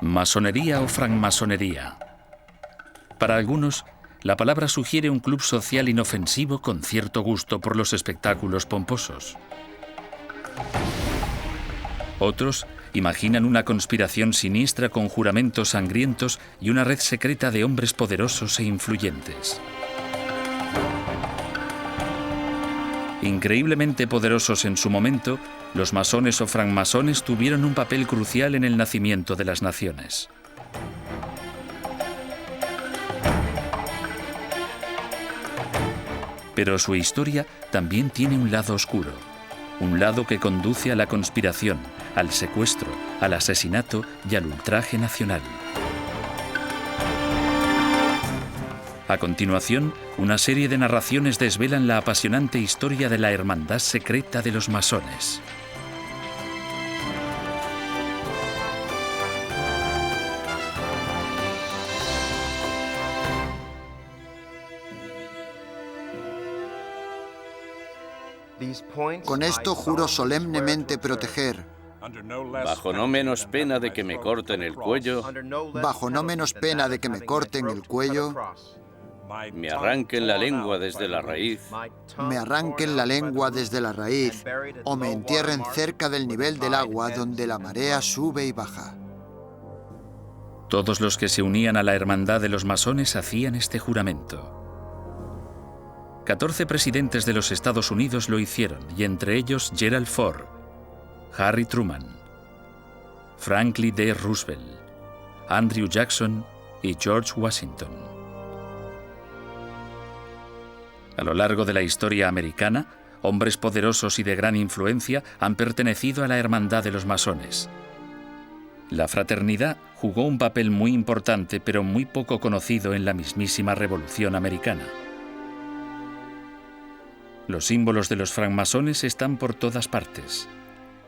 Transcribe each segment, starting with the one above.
Masonería o francmasonería. Para algunos, la palabra sugiere un club social inofensivo con cierto gusto por los espectáculos pomposos. Otros imaginan una conspiración siniestra con juramentos sangrientos y una red secreta de hombres poderosos e influyentes. Increíblemente poderosos en su momento, los masones o francmasones tuvieron un papel crucial en el nacimiento de las naciones. Pero su historia también tiene un lado oscuro, un lado que conduce a la conspiración, al secuestro, al asesinato y al ultraje nacional. A continuación, una serie de narraciones desvelan la apasionante historia de la hermandad secreta de los masones. Con esto juro solemnemente proteger, bajo no menos pena de que me corten el cuello, bajo no menos pena de que me corten el cuello, me arranquen la lengua desde la raíz, me arranquen la lengua desde la raíz o me entierren cerca del nivel del agua donde la marea sube y baja. Todos los que se unían a la hermandad de los masones hacían este juramento. 14 presidentes de los Estados Unidos lo hicieron, y entre ellos Gerald Ford, Harry Truman, Franklin D. Roosevelt, Andrew Jackson y George Washington. A lo largo de la historia americana, hombres poderosos y de gran influencia han pertenecido a la hermandad de los masones. La fraternidad jugó un papel muy importante, pero muy poco conocido en la mismísima Revolución Americana. Los símbolos de los francmasones están por todas partes.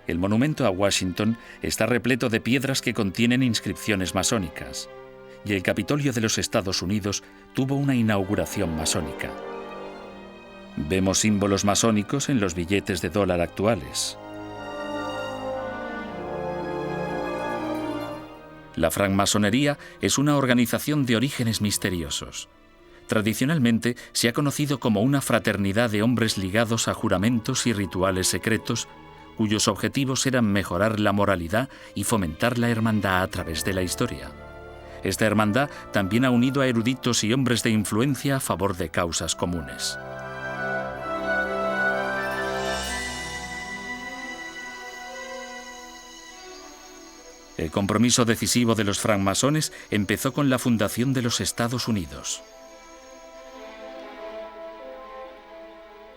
El monumento a Washington está repleto de piedras que contienen inscripciones masónicas, y el Capitolio de los Estados Unidos tuvo una inauguración masónica. Vemos símbolos masónicos en los billetes de dólar actuales. La francmasonería es una organización de orígenes misteriosos. Tradicionalmente se ha conocido como una fraternidad de hombres ligados a juramentos y rituales secretos, cuyos objetivos eran mejorar la moralidad y fomentar la hermandad a través de la historia. Esta hermandad también ha unido a eruditos y hombres de influencia a favor de causas comunes. El compromiso decisivo de los francmasones empezó con la fundación de los Estados Unidos.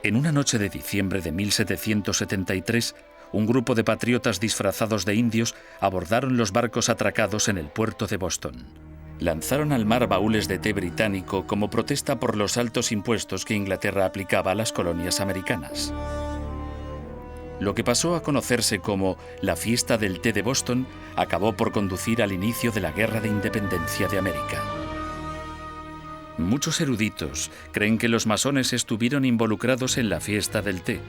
En una noche de diciembre de 1773, un grupo de patriotas disfrazados de indios abordaron los barcos atracados en el puerto de Boston. Lanzaron al mar baúles de té británico como protesta por los altos impuestos que Inglaterra aplicaba a las colonias americanas. Lo que pasó a conocerse como la fiesta del té de Boston acabó por conducir al inicio de la Guerra de Independencia de América. Muchos eruditos creen que los masones estuvieron involucrados en la fiesta del té.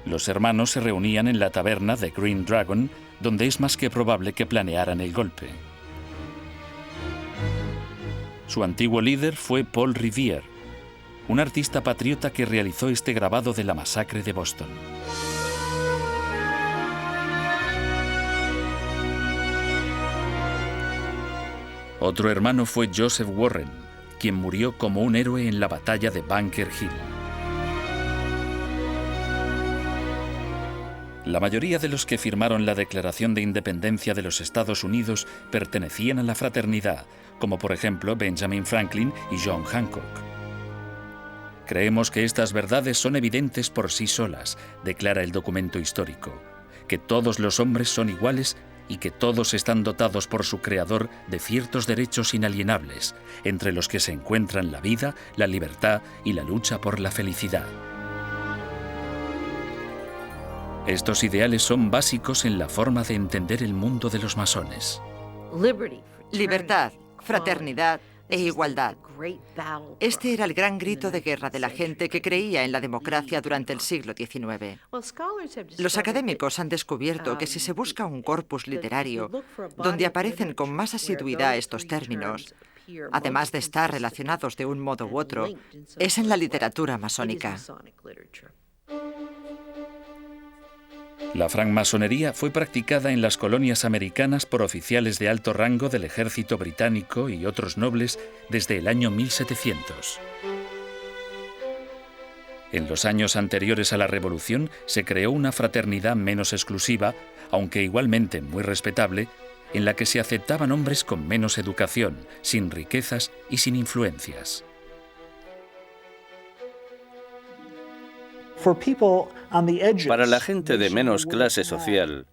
Los hermanos se reunían en la taberna de Green Dragon, donde es más que probable que planearan el golpe. Su antiguo líder fue Paul Revere, un artista patriota que realizó este grabado de la masacre de Boston. Otro hermano fue Joseph Warren, quien murió como un héroe en la batalla de Bunker Hill. La mayoría de los que firmaron la Declaración de Independencia de los Estados Unidos pertenecían a la fraternidad, como por ejemplo Benjamin Franklin y John Hancock. Creemos que estas verdades son evidentes por sí solas, declara el documento histórico, que todos los hombres son iguales y que todos están dotados por su creador de ciertos derechos inalienables, entre los que se encuentran la vida, la libertad y la lucha por la felicidad. Estos ideales son básicos en la forma de entender el mundo de los masones. Libertad, fraternidad, e igualdad. Este era el gran grito de guerra de la gente que creía en la democracia durante el siglo XIX. Los académicos han descubierto que si se busca un corpus literario donde aparecen con más asiduidad estos términos, además de estar relacionados de un modo u otro, es en la literatura masónica. La francmasonería fue practicada en las colonias americanas por oficiales de alto rango del ejército británico y otros nobles desde el año 1700. En los años anteriores a la Revolución se creó una fraternidad menos exclusiva, aunque igualmente muy respetable, en la que se aceptaban hombres con menos educación, sin riquezas y sin influencias. Para la gente de menos clase social,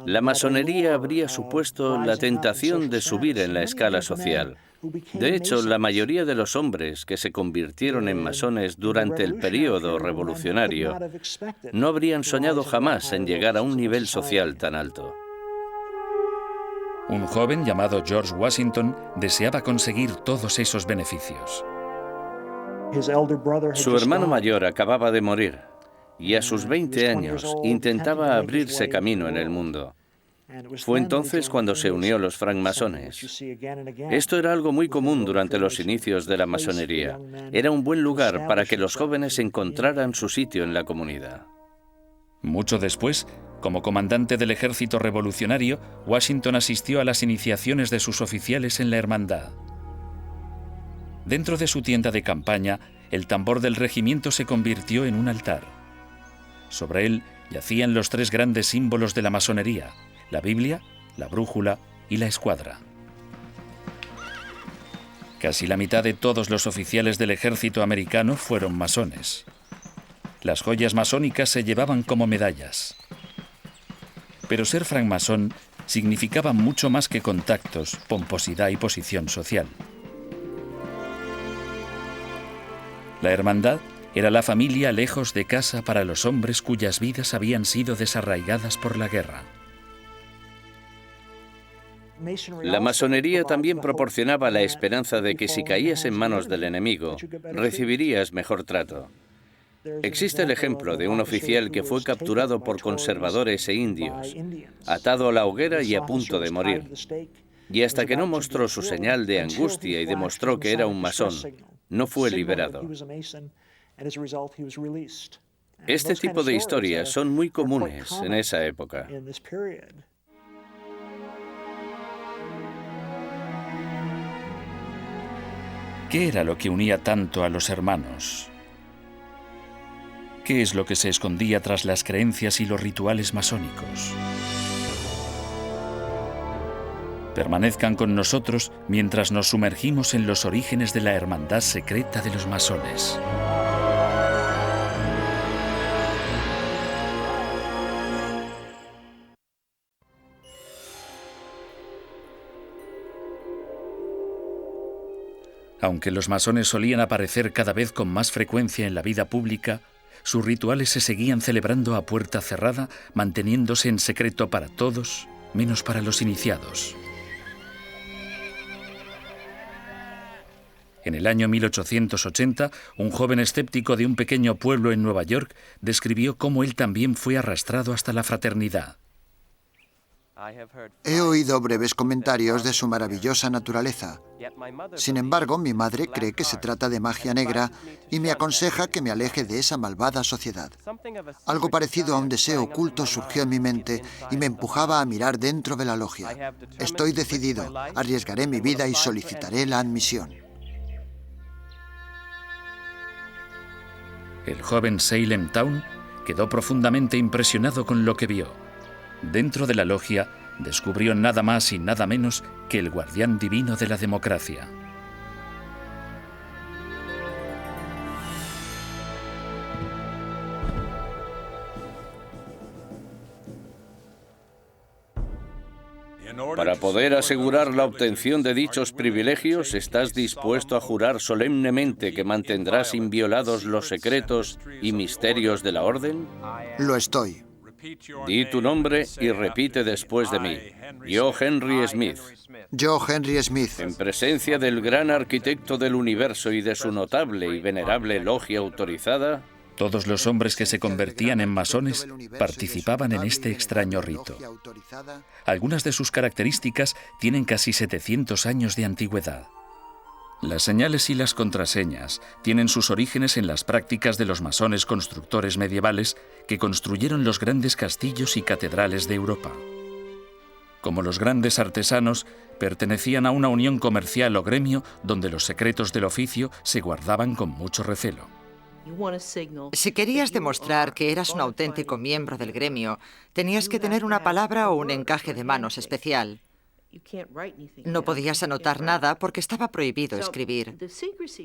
la masonería habría supuesto la tentación de subir en la escala social. De hecho, la mayoría de los hombres que se convirtieron en masones durante el período revolucionario no habrían soñado jamás en llegar a un nivel social tan alto. Un joven llamado George Washington deseaba conseguir todos esos beneficios. Su hermano mayor acababa de morir y a sus 20 años intentaba abrirse camino en el mundo. Fue entonces cuando se unió a los francmasones. Esto era algo muy común durante los inicios de la masonería. Era un buen lugar para que los jóvenes encontraran su sitio en la comunidad. Mucho después, como comandante del ejército revolucionario, Washington asistió a las iniciaciones de sus oficiales en la hermandad. Dentro de su tienda de campaña, el tambor del regimiento se convirtió en un altar. Sobre él yacían los tres grandes símbolos de la masonería: la Biblia, la brújula y la escuadra. Casi la mitad de todos los oficiales del ejército americano fueron masones. Las joyas masónicas se llevaban como medallas. Pero ser francmasón significaba mucho más que contactos, pomposidad y posición social. La hermandad era la familia lejos de casa para los hombres cuyas vidas habían sido desarraigadas por la guerra. La masonería también proporcionaba la esperanza de que si caías en manos del enemigo, recibirías mejor trato. Existe el ejemplo de un oficial que fue capturado por conservadores e indios, atado a la hoguera y a punto de morir. Y hasta que no mostró su señal de angustia y demostró que era un masón, no fue liberado. Este tipo de historias son muy comunes en esa época. ¿Qué era lo que unía tanto a los hermanos? ¿Qué es lo que se escondía tras las creencias y los rituales masónicos? Permanezcan con nosotros mientras nos sumergimos en los orígenes de la hermandad secreta de los masones. Aunque los masones solían aparecer cada vez con más frecuencia en la vida pública, sus rituales se seguían celebrando a puerta cerrada, manteniéndose en secreto para todos, menos para los iniciados. En el año 1880, un joven escéptico de un pequeño pueblo en Nueva York describió cómo él también fue arrastrado hasta la fraternidad. He oído breves comentarios de su maravillosa naturaleza. Sin embargo, mi madre cree que se trata de magia negra y me aconseja que me aleje de esa malvada sociedad. Algo parecido a un deseo oculto surgió en mi mente y me empujaba a mirar dentro de la logia. Estoy decidido, arriesgaré mi vida y solicitaré la admisión. El joven Salem Town quedó profundamente impresionado con lo que vio. Dentro de la logia, descubrió nada más y nada menos que el guardián divino de la democracia. Para poder asegurar la obtención de dichos privilegios, ¿estás dispuesto a jurar solemnemente que mantendrás inviolados los secretos y misterios de la orden? Lo estoy. Di tu nombre y repite después de mí. Yo, Henry Smith, Yo, Henry Smith, en presencia del gran arquitecto del universo y de su notable y venerable logia autorizada, todos los hombres que se convertían en masones participaban en este extraño rito. Algunas de sus características tienen casi 700 años de antigüedad. Las señales y las contraseñas tienen sus orígenes en las prácticas de los masones constructores medievales que construyeron los grandes castillos y catedrales de Europa. Como los grandes artesanos, pertenecían a una unión comercial o gremio donde los secretos del oficio se guardaban con mucho recelo. Si querías demostrar que eras un auténtico miembro del gremio, tenías que tener una palabra o un encaje de manos especial. No podías anotar nada porque estaba prohibido escribir.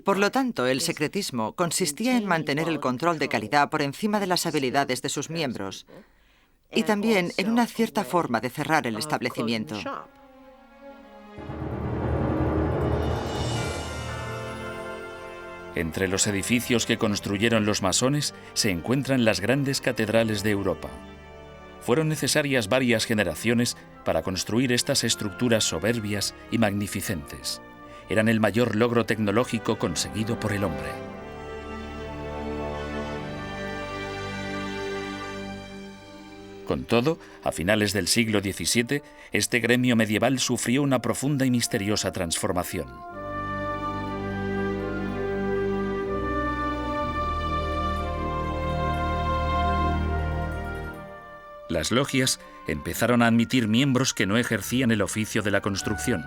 Por lo tanto, el secretismo consistía en mantener el control de calidad por encima de las habilidades de sus miembros y también en una cierta forma de cerrar el establecimiento. Entre los edificios que construyeron los masones se encuentran las grandes catedrales de Europa. Fueron necesarias varias generaciones para construir estas estructuras soberbias y magnificentes. Eran el mayor logro tecnológico conseguido por el hombre. Con todo, a finales del siglo XVII, este gremio medieval sufrió una profunda y misteriosa transformación. Las logias empezaron a admitir miembros que no ejercían el oficio de la construcción.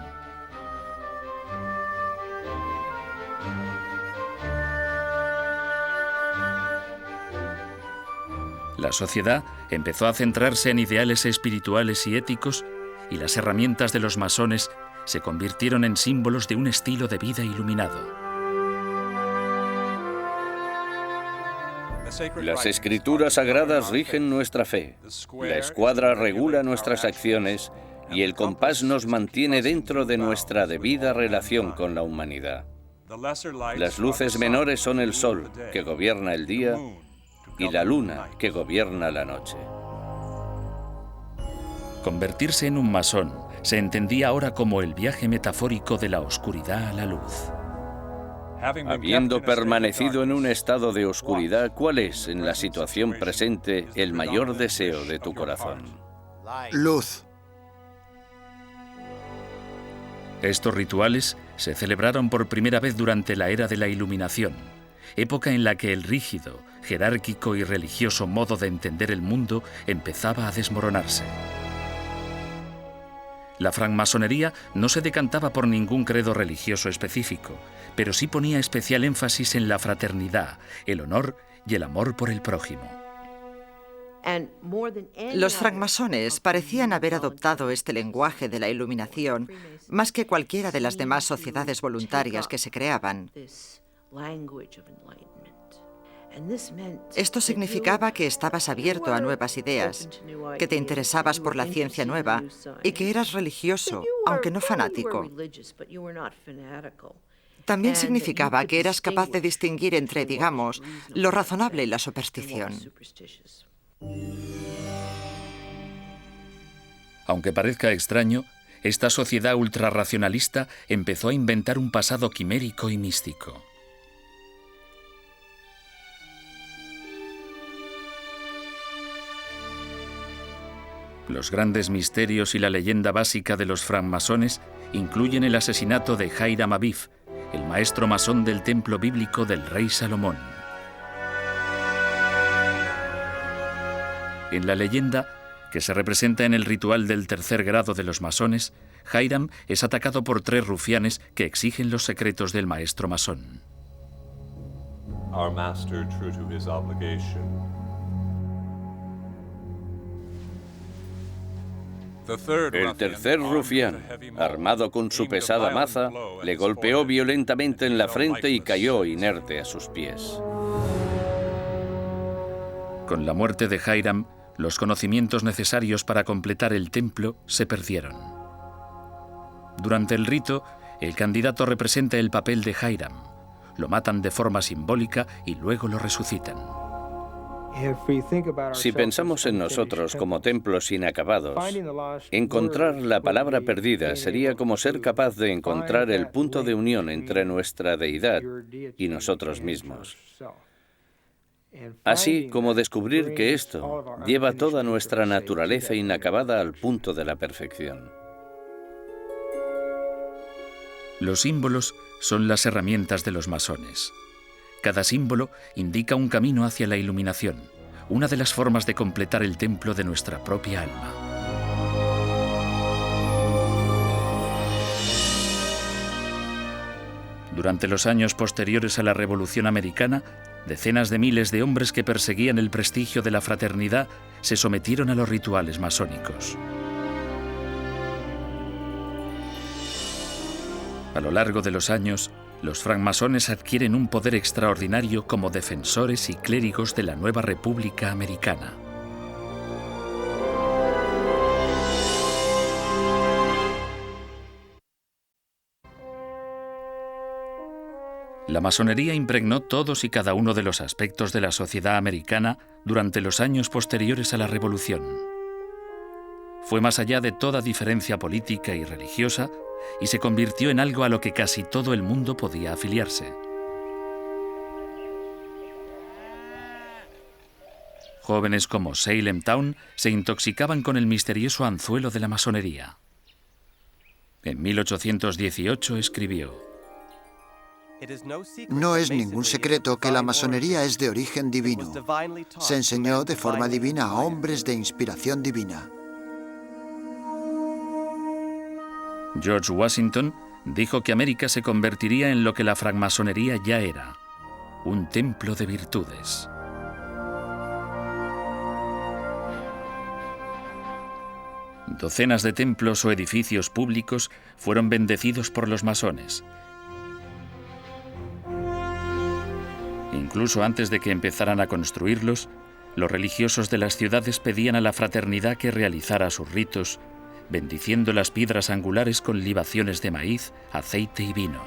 La sociedad empezó a centrarse en ideales espirituales y éticos, y las herramientas de los masones se convirtieron en símbolos de un estilo de vida iluminado. Las escrituras sagradas rigen nuestra fe, la escuadra regula nuestras acciones y el compás nos mantiene dentro de nuestra debida relación con la humanidad. Las luces menores son el sol, que gobierna el día, y la luna, que gobierna la noche. Convertirse en un masón se entendía ahora como el viaje metafórico de la oscuridad a la luz. Habiendo permanecido en un estado de oscuridad, ¿cuál es, en la situación presente, el mayor deseo de tu corazón? Luz. Estos rituales se celebraron por primera vez durante la era de la Iluminación, época en la que el rígido, jerárquico y religioso modo de entender el mundo empezaba a desmoronarse. La francmasonería no se decantaba por ningún credo religioso específico, pero sí ponía especial énfasis en la fraternidad, el honor y el amor por el prójimo. Los francmasones parecían haber adoptado este lenguaje de la Iluminación más que cualquiera de las demás sociedades voluntarias que se creaban. Esto significaba que estabas abierto a nuevas ideas, que te interesabas por la ciencia nueva y que eras religioso, aunque no fanático. También significaba que eras capaz de distinguir entre, digamos, lo razonable y la superstición. Aunque parezca extraño, esta sociedad ultrarracionalista empezó a inventar un pasado quimérico y místico. Los grandes misterios y la leyenda básica de los francmasones incluyen el asesinato de Hiram Abiff, el maestro masón del templo bíblico del rey Salomón. En la leyenda, que se representa en el ritual del tercer grado de los masones, Hiram es atacado por 3 rufianes que exigen los secretos del maestro masón. Our master, true to his obligation. El tercer rufián, armado con su pesada maza, le golpeó violentamente en la frente y cayó inerte a sus pies. Con la muerte de Hiram, los conocimientos necesarios para completar el templo se perdieron. Durante el rito, el candidato representa el papel de Hiram. Lo matan de forma simbólica y luego lo resucitan. Si pensamos en nosotros como templos inacabados, encontrar la palabra perdida sería como ser capaz de encontrar el punto de unión entre nuestra deidad y nosotros mismos. Así como descubrir que esto lleva toda nuestra naturaleza inacabada al punto de la perfección. Los símbolos son las herramientas de los masones. Cada símbolo indica un camino hacia la iluminación, una de las formas de completar el templo de nuestra propia alma. Durante los años posteriores a la Revolución Americana, decenas de miles de hombres que perseguían el prestigio de la fraternidad se sometieron a los rituales masónicos. A lo largo de los años, los francmasones adquieren un poder extraordinario como defensores y clérigos de la nueva República Americana. La masonería impregnó todos y cada uno de los aspectos de la sociedad americana durante los años posteriores a la Revolución. Fue más allá de toda diferencia política y religiosa y se convirtió en algo a lo que casi todo el mundo podía afiliarse. Jóvenes como Salem Town se intoxicaban con el misterioso anzuelo de la masonería. En 1818 escribió: No es ningún secreto que la masonería es de origen divino. Se enseñó de forma divina a hombres de inspiración divina. George Washington dijo que América se convertiría en lo que la francmasonería ya era, un templo de virtudes. Docenas de templos o edificios públicos fueron bendecidos por los masones. Incluso antes de que empezaran a construirlos, los religiosos de las ciudades pedían a la fraternidad que realizara sus ritos, bendiciendo las piedras angulares con libaciones de maíz, aceite y vino.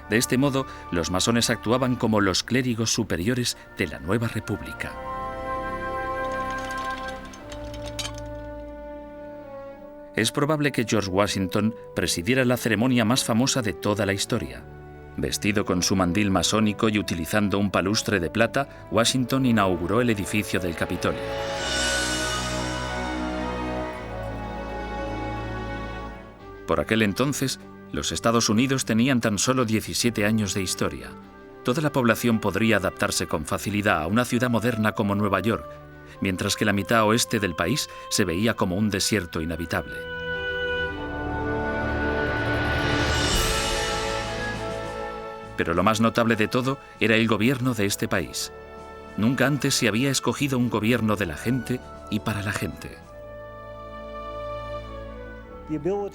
De este modo, los masones actuaban como los clérigos superiores de la nueva república. Es probable que George Washington presidiera la ceremonia más famosa de toda la historia. Vestido con su mandil masónico y utilizando un palustre de plata, Washington inauguró el edificio del Capitolio. Por aquel entonces, los Estados Unidos tenían tan solo 17 años de historia. Toda la población podría adaptarse con facilidad a una ciudad moderna como Nueva York, mientras que la mitad oeste del país se veía como un desierto inhabitable. Pero lo más notable de todo era el gobierno de este país. Nunca antes se había escogido un gobierno de la gente y para la gente.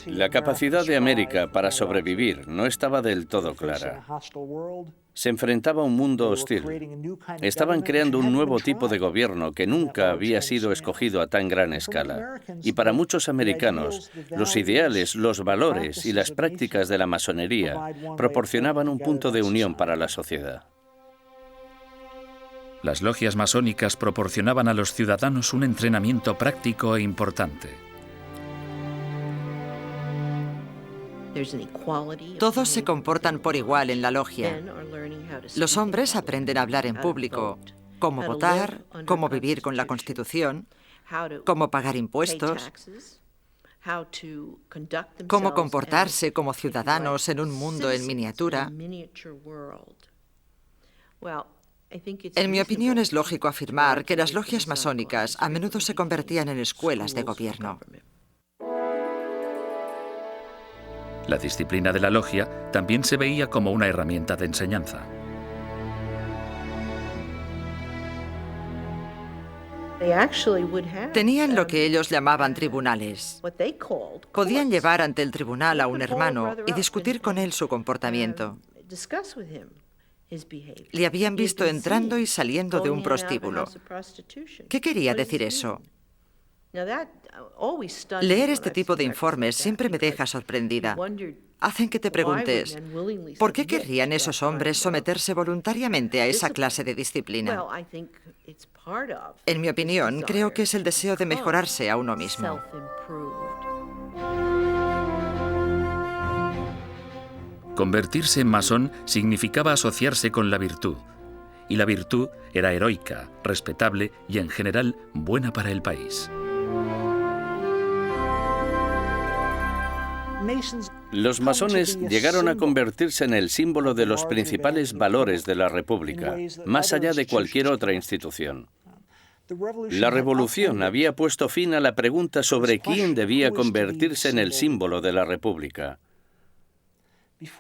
La capacidad de América para sobrevivir no estaba del todo clara. Se enfrentaba a un mundo hostil. Estaban creando un nuevo tipo de gobierno que nunca había sido escogido a tan gran escala. Y para muchos americanos, los ideales, los valores y las prácticas de la masonería proporcionaban un punto de unión para la sociedad. Las logias masónicas proporcionaban a los ciudadanos un entrenamiento práctico e importante. Todos se comportan por igual en la logia. Los hombres aprenden a hablar en público, cómo votar, cómo vivir con la Constitución, cómo pagar impuestos, cómo comportarse como ciudadanos en un mundo en miniatura. En mi opinión, es lógico afirmar que las logias masónicas a menudo se convertían en escuelas de gobierno. La disciplina de la logia también se veía como una herramienta de enseñanza. Tenían lo que ellos llamaban tribunales. Podían llevar ante el tribunal a un hermano y discutir con él su comportamiento. Le habían visto entrando y saliendo de un prostíbulo. ¿Qué quería decir eso? Leer este tipo de informes siempre me deja sorprendida. hacen que te preguntes, ¿por qué querrían esos hombres someterse voluntariamente a esa clase de disciplina? En mi opinión, creo que es el deseo de mejorarse a uno mismo. Convertirse en masón significaba asociarse con la virtud, y la virtud era heroica, respetable y en general buena para el país. Los masones llegaron a convertirse en el símbolo de los principales valores de la República, más allá de cualquier otra institución. La revolución había puesto fin a la pregunta sobre quién debía convertirse en el símbolo de la República.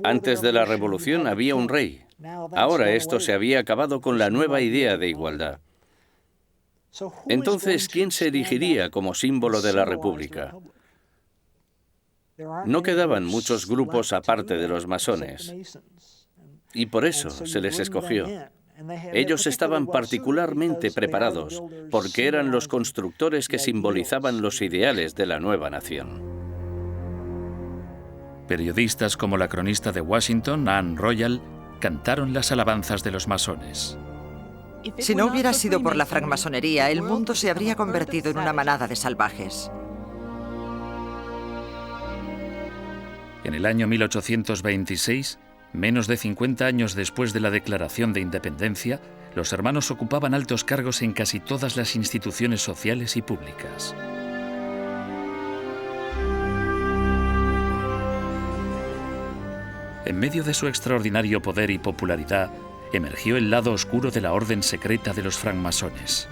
Antes de la revolución había un rey. Ahora esto se había acabado con la nueva idea de igualdad. Entonces, ¿quién se erigiría como símbolo de la República? No quedaban muchos grupos aparte de los masones, y por eso se les escogió. Ellos estaban particularmente preparados, porque eran los constructores que simbolizaban los ideales de la nueva nación. Periodistas como la cronista de Washington, Anne Royal, cantaron las alabanzas de los masones. Si no hubiera sido por la francmasonería, el mundo se habría convertido en una manada de salvajes. En el año 1826, menos de 50 años después de la Declaración de Independencia, los hermanos ocupaban altos cargos en casi todas las instituciones sociales y públicas. En medio de su extraordinario poder y popularidad, emergió el lado oscuro de la orden secreta de los francmasones.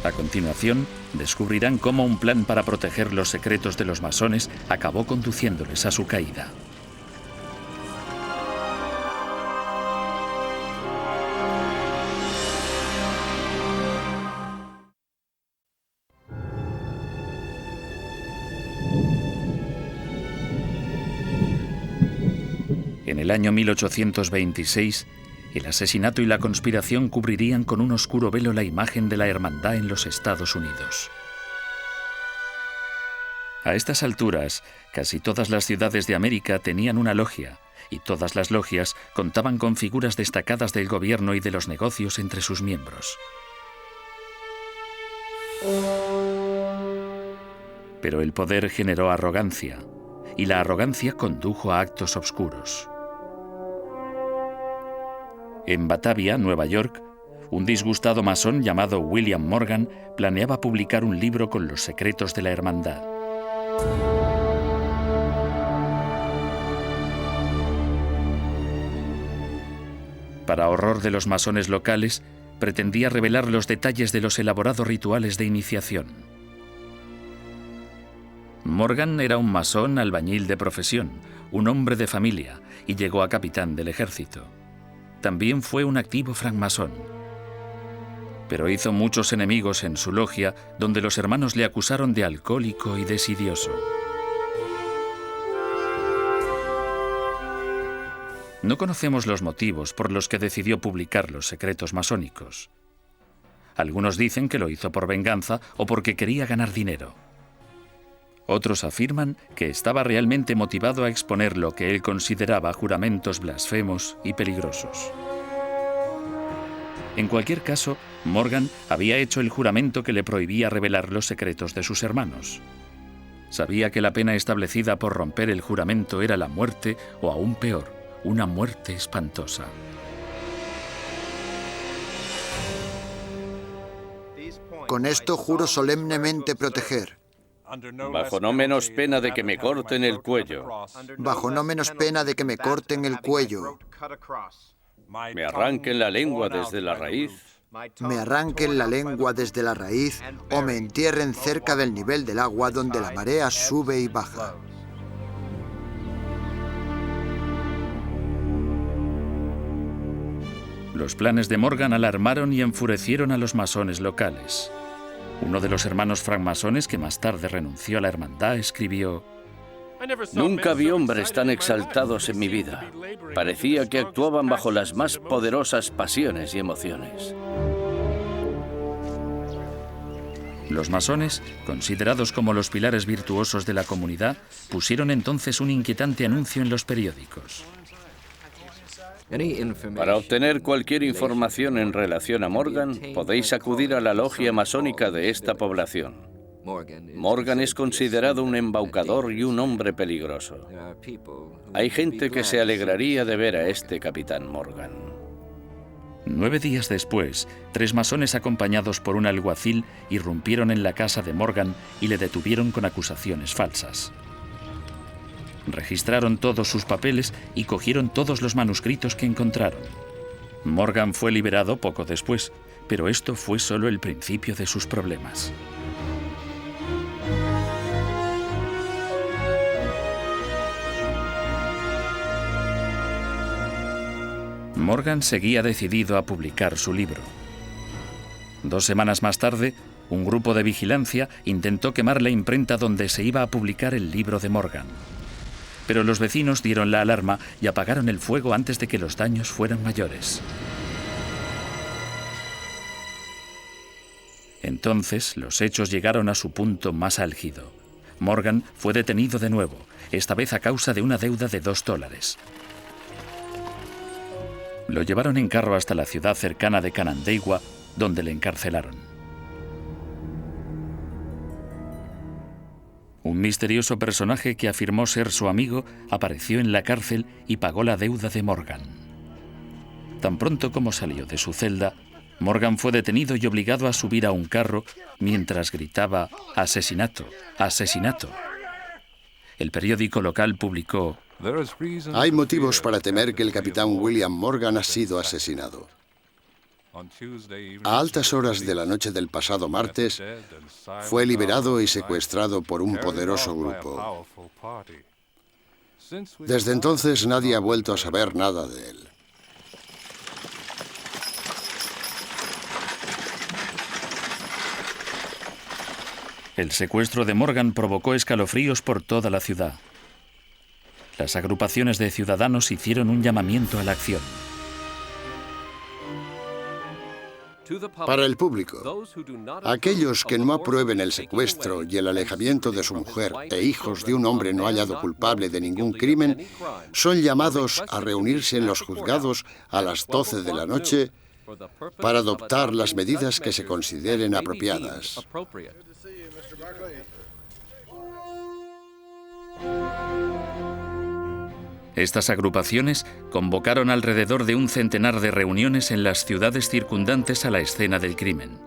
A continuación, descubrirán cómo un plan para proteger los secretos de los masones acabó conduciéndoles a su caída. En el año 1826, el asesinato y la conspiración cubrirían con un oscuro velo la imagen de la hermandad en los Estados Unidos. A estas alturas, casi todas las ciudades de América tenían una logia, y todas las logias contaban con figuras destacadas del gobierno y de los negocios entre sus miembros. Pero el poder generó arrogancia, y la arrogancia condujo a actos obscuros. En Batavia, Nueva York, un disgustado masón llamado William Morgan planeaba publicar un libro con los secretos de la hermandad. Para horror de los masones locales, pretendía revelar los detalles de los elaborados rituales de iniciación. Morgan era un masón albañil de profesión, un hombre de familia, y llegó a capitán del ejército. También fue un activo francmasón. Pero hizo muchos enemigos en su logia, donde los hermanos le acusaron de alcohólico y desidioso. No conocemos los motivos por los que decidió publicar los secretos masónicos. Algunos dicen que lo hizo por venganza o porque quería ganar dinero. Otros afirman que estaba realmente motivado a exponer lo que él consideraba juramentos blasfemos y peligrosos. En cualquier caso, Morgan había hecho el juramento que le prohibía revelar los secretos de sus hermanos. Sabía que la pena establecida por romper el juramento era la muerte o, aún peor, una muerte espantosa. Con esto juro solemnemente proteger, bajo no menos pena de que me corten el cuello, bajo no menos pena de que me corten el cuello, me arranquen la lengua desde la raíz, me arranquen la lengua desde la raíz o me entierren cerca del nivel del agua donde la marea sube y baja. Los planes de Morgan alarmaron y enfurecieron a los masones locales. Uno de los hermanos francmasones, que más tarde renunció a la hermandad, escribió: nunca vi hombres tan exaltados en mi vida. Parecía que actuaban bajo las más poderosas pasiones y emociones. Los masones, considerados como los pilares virtuosos de la comunidad, pusieron entonces un inquietante anuncio en los periódicos. Para obtener cualquier información en relación a Morgan, podéis acudir a la logia masónica de esta población. Morgan es considerado un embaucador y un hombre peligroso. Hay gente que se alegraría de ver a este capitán Morgan. 9 días después, 3 masones acompañados por un alguacil irrumpieron en la casa de Morgan y le detuvieron con acusaciones falsas. Registraron todos sus papeles y cogieron todos los manuscritos que encontraron. Morgan fue liberado poco después, pero esto fue solo el principio de sus problemas. Morgan seguía decidido a publicar su libro. 2 semanas más tarde, un grupo de vigilancia intentó quemar la imprenta donde se iba a publicar el libro de Morgan. Pero los vecinos dieron la alarma y apagaron el fuego antes de que los daños fueran mayores. Entonces, los hechos llegaron a su punto más álgido. Morgan fue detenido de nuevo, esta vez a causa de una deuda de $2. Lo llevaron en carro hasta la ciudad cercana de Canandaigua, donde le encarcelaron. Un misterioso personaje que afirmó ser su amigo apareció en la cárcel y pagó la deuda de Morgan. Tan pronto como salió de su celda, Morgan fue detenido y obligado a subir a un carro mientras gritaba «¡Asesinato! ¡Asesinato!». El periódico local publicó: Hay motivos para temer que el capitán William Morgan ha sido asesinado. A altas horas de la noche del pasado martes, fue liberado y secuestrado por un poderoso grupo. Desde entonces nadie ha vuelto a saber nada de él. El secuestro de Morgan provocó escalofríos por toda la ciudad. Las agrupaciones de ciudadanos hicieron un llamamiento a la acción. Para el público, aquellos que no aprueben el secuestro y el alejamiento de su mujer e hijos de un hombre no hallado culpable de ningún crimen son llamados a reunirse en los juzgados a las 12 de la noche para adoptar las medidas que se consideren apropiadas. Estas agrupaciones convocaron alrededor de un centenar de reuniones en las ciudades circundantes a la escena del crimen.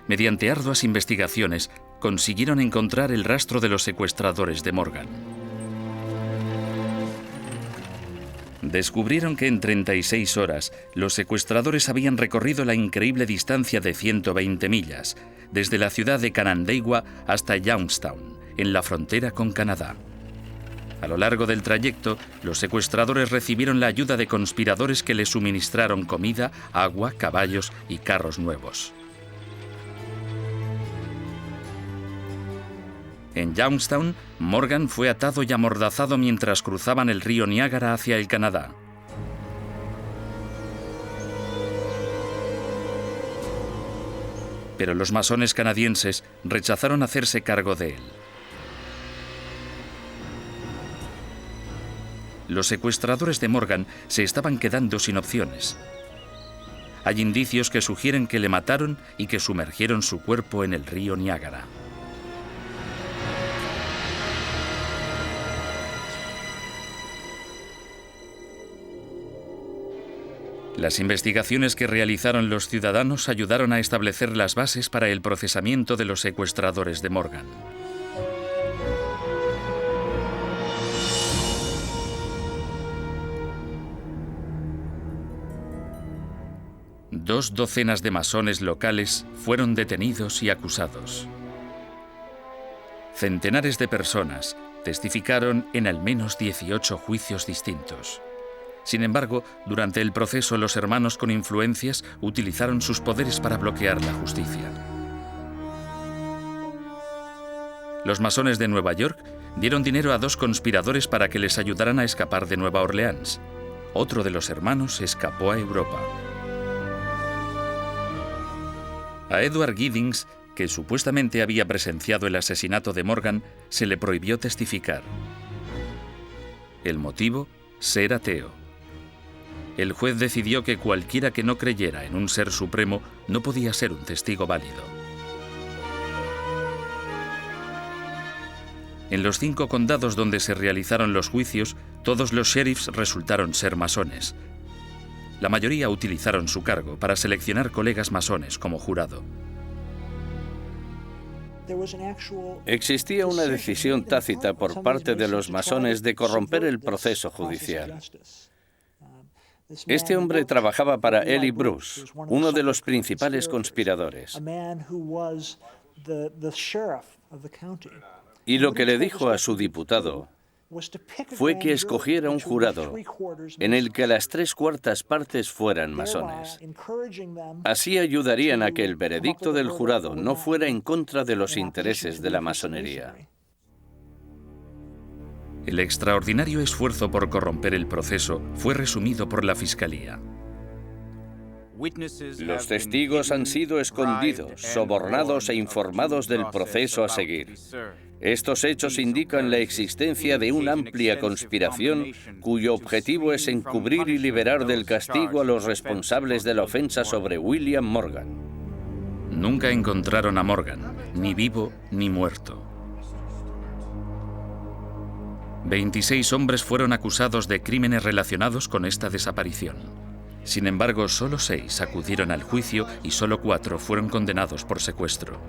Mediante arduas investigaciones, consiguieron encontrar el rastro de los secuestradores de Morgan. Descubrieron que en 36 horas los secuestradores habían recorrido la increíble distancia de 120 millas, desde la ciudad de Canandaigua hasta Youngstown, en la frontera con Canadá. A lo largo del trayecto, los secuestradores recibieron la ayuda de conspiradores que les suministraron comida, agua, caballos y carros nuevos. En Youngstown, Morgan fue atado y amordazado mientras cruzaban el río Niágara hacia el Canadá. Pero los masones canadienses rechazaron hacerse cargo de él. Los secuestradores de Morgan se estaban quedando sin opciones. Hay indicios que sugieren que le mataron y que sumergieron su cuerpo en el río Niágara. Las investigaciones que realizaron los ciudadanos ayudaron a establecer las bases para el procesamiento de los secuestradores de Morgan. Dos docenas de masones locales fueron detenidos y acusados. Centenares de personas testificaron en al menos 18 juicios distintos. Sin embargo, durante el proceso, los hermanos con influencias utilizaron sus poderes para bloquear la justicia. Los masones de Nueva York dieron dinero a 2 conspiradores para que les ayudaran a escapar de Nueva Orleans. Otro de los hermanos escapó a Europa. A Edward Giddings, que supuestamente había presenciado el asesinato de Morgan, se le prohibió testificar. El motivo: ser ateo. El juez decidió que cualquiera que no creyera en un ser supremo no podía ser un testigo válido. En los 5 condados donde se realizaron los juicios, todos los sheriffs resultaron ser masones. La mayoría utilizaron su cargo para seleccionar colegas masones como jurado. Existía una decisión tácita por parte de los masones de corromper el proceso judicial. Este hombre trabajaba para Eli Bruce, uno de los principales conspiradores. Y lo que le dijo a su diputado fue que escogiera un jurado en el que las 3/4 partes fueran masones. Así ayudarían a que el veredicto del jurado no fuera en contra de los intereses de la masonería. El extraordinario esfuerzo por corromper el proceso fue resumido por la Fiscalía. Los testigos han sido escondidos, sobornados e informados del proceso a seguir. Estos hechos indican la existencia de una amplia conspiración cuyo objetivo es encubrir y liberar del castigo a los responsables de la ofensa sobre William Morgan. Nunca encontraron a Morgan, ni vivo ni muerto. 26 hombres fueron acusados de crímenes relacionados con esta desaparición. Sin embargo, solo 6 acudieron al juicio y solo 4 fueron condenados por secuestro.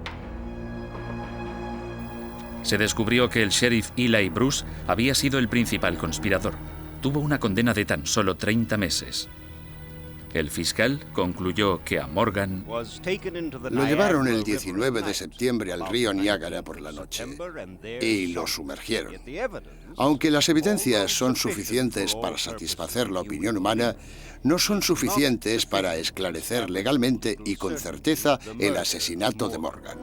Se descubrió que el sheriff Eli Bruce había sido el principal conspirador. Tuvo una condena de tan solo 30 meses. El fiscal concluyó que a Morgan lo llevaron el 19 de septiembre al río Niágara por la noche y lo sumergieron. Aunque las evidencias son suficientes para satisfacer la opinión humana, no son suficientes para esclarecer legalmente y con certeza el asesinato de Morgan.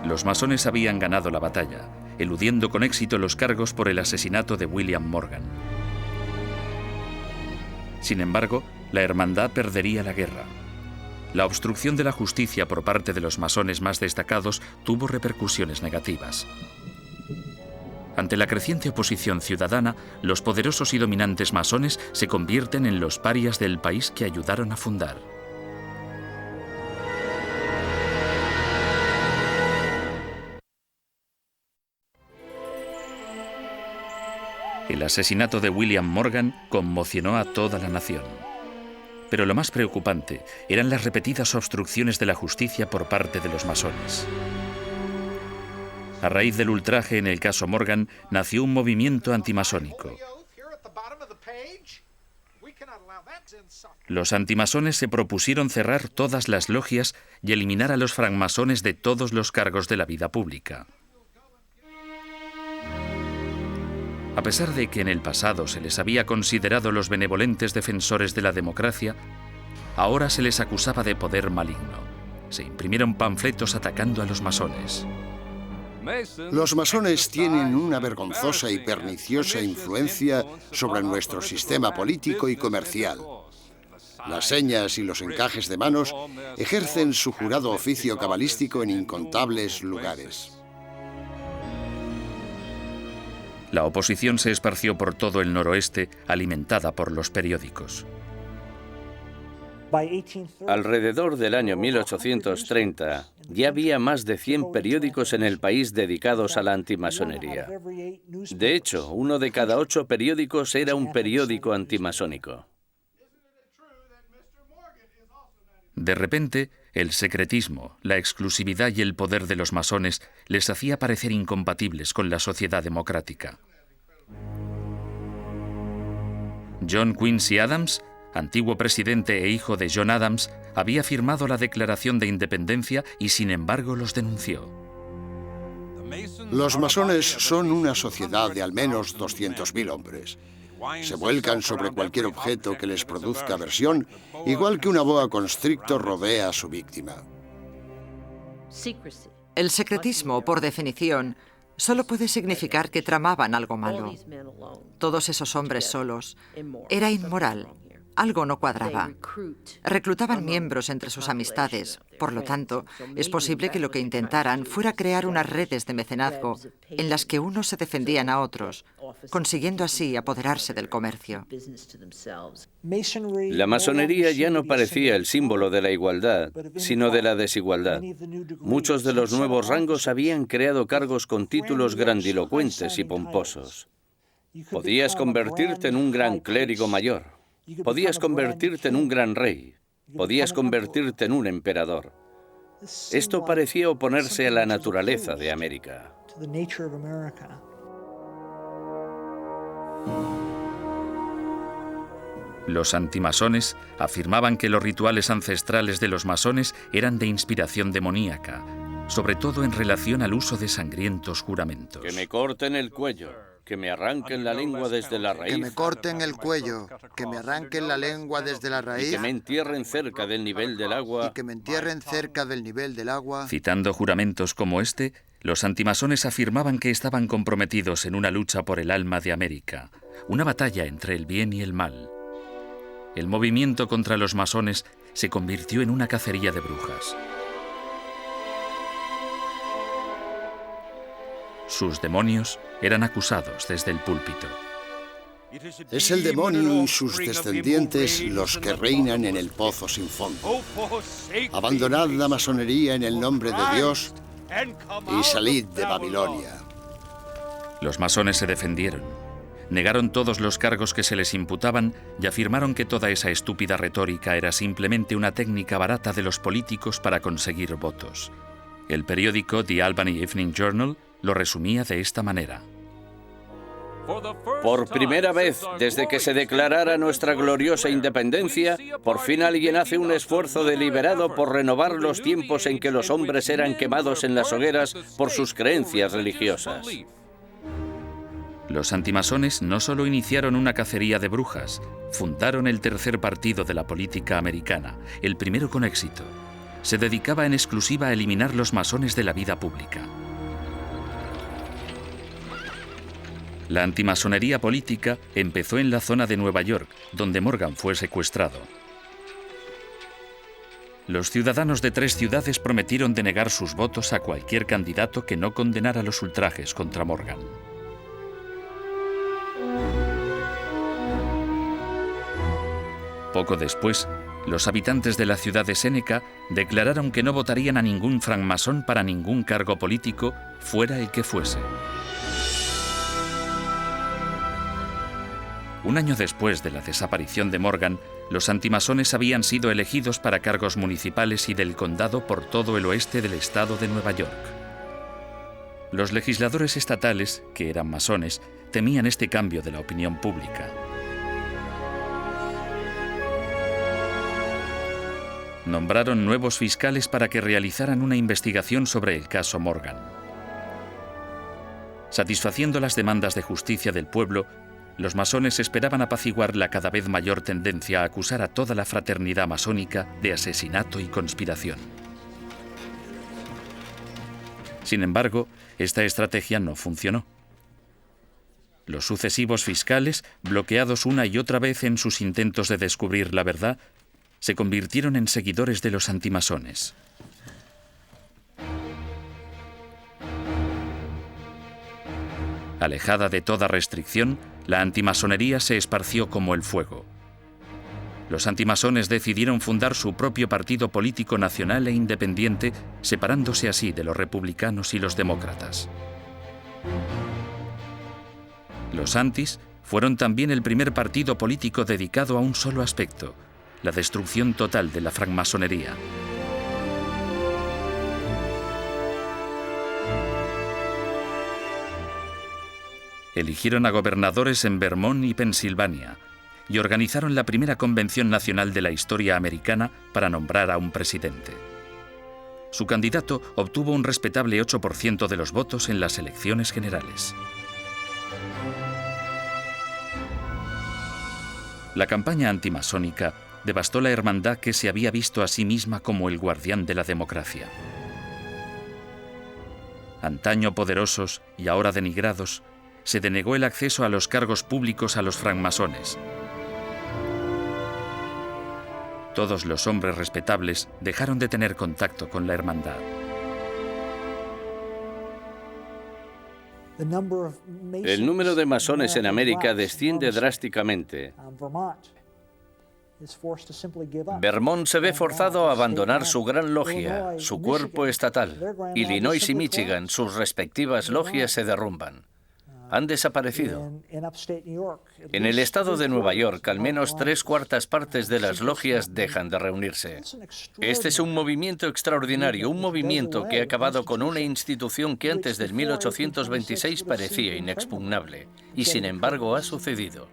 Los masones habían ganado la batalla, eludiendo con éxito los cargos por el asesinato de William Morgan. Sin embargo, la hermandad perdería la guerra. La obstrucción de la justicia por parte de los masones más destacados tuvo repercusiones negativas. Ante la creciente oposición ciudadana, los poderosos y dominantes masones se convierten en los parias del país que ayudaron a fundar. El asesinato de William Morgan conmocionó a toda la nación. Pero lo más preocupante eran las repetidas obstrucciones de la justicia por parte de los masones. A raíz del ultraje en el caso Morgan, nació un movimiento antimasónico. Los antimasones se propusieron cerrar todas las logias y eliminar a los francmasones de todos los cargos de la vida pública. A pesar de que en el pasado se les había considerado los benevolentes defensores de la democracia, ahora se les acusaba de poder maligno. Se imprimieron panfletos atacando a los masones. Los masones tienen una vergonzosa y perniciosa influencia sobre nuestro sistema político y comercial. Las señas y los encajes de manos ejercen su jurado oficio cabalístico en incontables lugares. La oposición se esparció por todo el noroeste, alimentada por los periódicos. Alrededor del año 1830, ya había más de 100 periódicos en el país dedicados a la antimasonería. De hecho, 1 de cada 8 periódicos era un periódico antimasónico. De repente, el secretismo, la exclusividad y el poder de los masones les hacía parecer incompatibles con la sociedad democrática. John Quincy Adams, antiguo presidente e hijo de John Adams, había firmado la Declaración de Independencia y sin embargo los denunció. Los masones son una sociedad de al menos 200.000 hombres. Se vuelcan sobre cualquier objeto que les produzca aversión, igual que una boa constrictor rodea a su víctima. El secretismo, por definición, solo puede significar que tramaban algo malo. Todos esos hombres solos. Era inmoral. Algo no cuadraba. Reclutaban miembros entre sus amistades. Por lo tanto, es posible que lo que intentaran fuera crear unas redes de mecenazgo en las que unos se defendían a otros, consiguiendo así apoderarse del comercio. La masonería ya no parecía el símbolo de la igualdad, sino de la desigualdad. Muchos de los nuevos rangos habían creado cargos con títulos grandilocuentes y pomposos. Podías convertirte en un gran clérigo mayor. Podías convertirte en un gran rey. Podías convertirte en un emperador. Esto parecía oponerse a la naturaleza de América. Los antimasones afirmaban que los rituales ancestrales de los masones eran de inspiración demoníaca, sobre todo en relación al uso de sangrientos juramentos. Que me corten el cuello, que me arranquen la lengua desde la raíz. Que me corten el cuello, que me arranquen la lengua desde la raíz. Y que me entierren cerca del nivel del agua. Y que me entierren cerca del nivel del agua. Citando juramentos como este, los antimasones afirmaban que estaban comprometidos en una lucha por el alma de América, una batalla entre el bien y el mal. El movimiento contra los masones se convirtió en una cacería de brujas. Sus demonios eran acusados desde el púlpito. Es el demonio y sus descendientes los que reinan en el pozo sin fondo. Abandonad la masonería en el nombre de Dios y salid de Babilonia. Los masones se defendieron, negaron todos los cargos que se les imputaban y afirmaron que toda esa estúpida retórica era simplemente una técnica barata de los políticos para conseguir votos. El periódico The Albany Evening Journal lo resumía de esta manera. Por primera vez desde que se declarara nuestra gloriosa independencia, por fin alguien hace un esfuerzo deliberado por renovar los tiempos en que los hombres eran quemados en las hogueras por sus creencias religiosas. Los antimasones no solo iniciaron una cacería de brujas, fundaron el tercer partido de la política americana, el primero con éxito. Se dedicaba en exclusiva a eliminar los masones de la vida pública. La antimasonería política empezó en la zona de Nueva York, donde Morgan fue secuestrado. Los ciudadanos de 3 ciudades prometieron denegar sus votos a cualquier candidato que no condenara los ultrajes contra Morgan. Poco después, los habitantes de la ciudad de Séneca declararon que no votarían a ningún francmasón para ningún cargo político, fuera el que fuese. Un año después de la desaparición de Morgan, los antimasones habían sido elegidos para cargos municipales y del condado por todo el oeste del estado de Nueva York. Los legisladores estatales, que eran masones, temían este cambio de la opinión pública. Nombraron nuevos fiscales para que realizaran una investigación sobre el caso Morgan. Satisfaciendo las demandas de justicia del pueblo, los masones esperaban apaciguar la cada vez mayor tendencia a acusar a toda la fraternidad masónica de asesinato y conspiración. Sin embargo, esta estrategia no funcionó. Los sucesivos fiscales, bloqueados una y otra vez en sus intentos de descubrir la verdad, se convirtieron en seguidores de los antimasones. Alejada de toda restricción, la antimasonería se esparció como el fuego. Los antimasones decidieron fundar su propio partido político nacional e independiente, separándose así de los republicanos y los demócratas. Los antis fueron también el primer partido político dedicado a un solo aspecto: la destrucción total de la francmasonería. Eligieron a gobernadores en Vermont y Pensilvania y organizaron la primera convención nacional de la historia americana para nombrar a un presidente. Su candidato obtuvo un respetable 8% de los votos en las elecciones generales. La campaña antimasónica devastó la hermandad que se había visto a sí misma como el guardián de la democracia. Antaño poderosos y ahora denigrados, se denegó el acceso a los cargos públicos a los francmasones. Todos los hombres respetables dejaron de tener contacto con la hermandad. El número de masones en América desciende drásticamente. Vermont se ve forzado a abandonar su gran logia, su cuerpo estatal. Illinois y Michigan, sus respectivas logias, se derrumban. Han desaparecido. En el estado de Nueva York, al menos 3/4 partes de las logias dejan de reunirse. Este es un movimiento extraordinario, un movimiento que ha acabado con una institución que antes del 1826 parecía inexpugnable. Y sin embargo ha sucedido.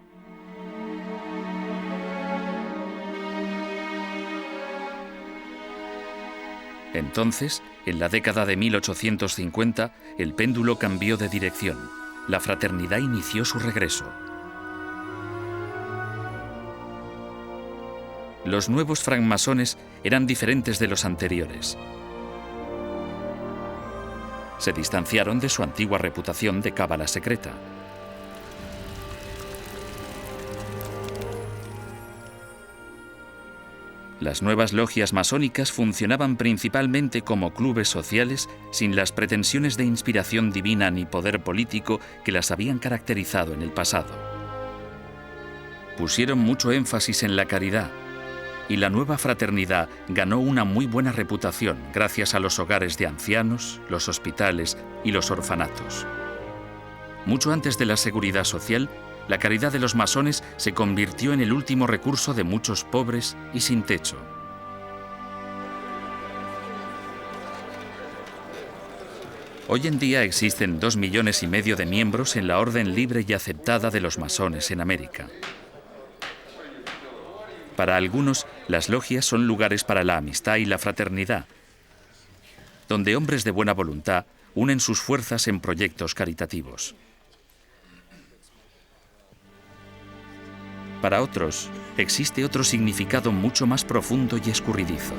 Entonces, en la década de 1850, el péndulo cambió de dirección. La fraternidad inició su regreso. Los nuevos francmasones eran diferentes de los anteriores. Se distanciaron de su antigua reputación de cábala secreta. Las nuevas logias masónicas funcionaban principalmente como clubes sociales sin las pretensiones de inspiración divina ni poder político que las habían caracterizado en el pasado. Pusieron mucho énfasis en la caridad y la nueva fraternidad ganó una muy buena reputación gracias a los hogares de ancianos, los hospitales y los orfanatos. Mucho antes de la seguridad social, la caridad de los masones se convirtió en el último recurso de muchos pobres y sin techo. Hoy en día existen 2,5 millones de miembros en la orden libre y aceptada de los masones en América. Para algunos, las logias son lugares para la amistad y la fraternidad, donde hombres de buena voluntad unen sus fuerzas en proyectos caritativos. Para otros, existe otro significado mucho más profundo y escurridizo.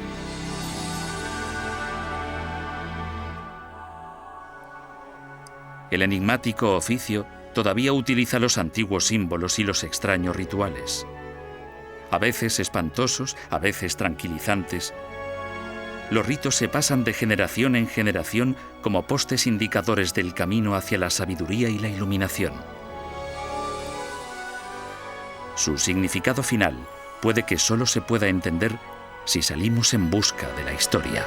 El enigmático oficio todavía utiliza los antiguos símbolos y los extraños rituales. A veces espantosos, a veces tranquilizantes. Los ritos se pasan de generación en generación como postes indicadores del camino hacia la sabiduría y la iluminación. Su significado final puede que solo se pueda entender si salimos en busca de la historia.